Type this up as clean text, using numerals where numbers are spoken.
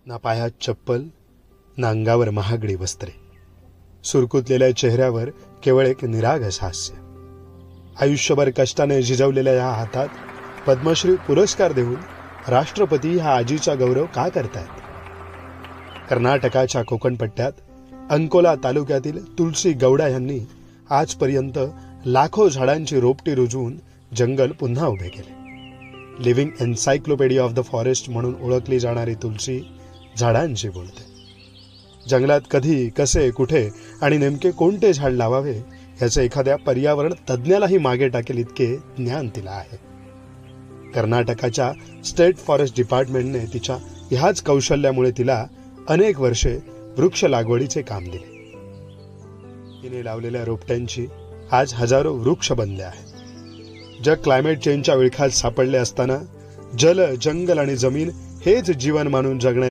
ना पायात चप्पल, ना अंगावर महागडी वस्त्रे. सुरकुतलेल्या चेहऱ्यावर केवळ एक निरागस हास्य. आयुष्यभर कष्टाने झिजवलेल्या या हातात पद्मश्री पुरस्कार देऊन राष्ट्रपती हा आजीचा गौरव का करतायत? कर्नाटकाच्या कोकणपट्ट्यात अंकोला तालुक्यातील तुलसी गौडा यांनी आजपर्यंत लाखो झाडांची रोपटी रुजवून जंगल पुन्हा उभे केले. Living encyclopaedia of the forest म्हणून ओळखली जाणारी तुलसी झाडांशी बोलते. जंगलात कधी, कसे, कुठे आणि नेमके कोणते झाड लावावे याचं एखाद्या पर्यावरण तज्ज्ञालाही मागे टाकेल इतके ज्ञान तिला आहे. कर्नाटकाच्या स्टेट फॉरेस्ट डिपार्टमेंटने तिच्या ह्याच कौशल्यामुळे तिला अनेक वर्षे वृक्ष लागवडीचे काम दिले. तिने लावलेल्या रोपट्यांची आज हजारो वृक्ष बनले आहेत. जग क्लायमेट चेंजच्या विळख्यात सापडले असताना जल, जंगल आणि जमीन हेच जीवन मानून जगण्या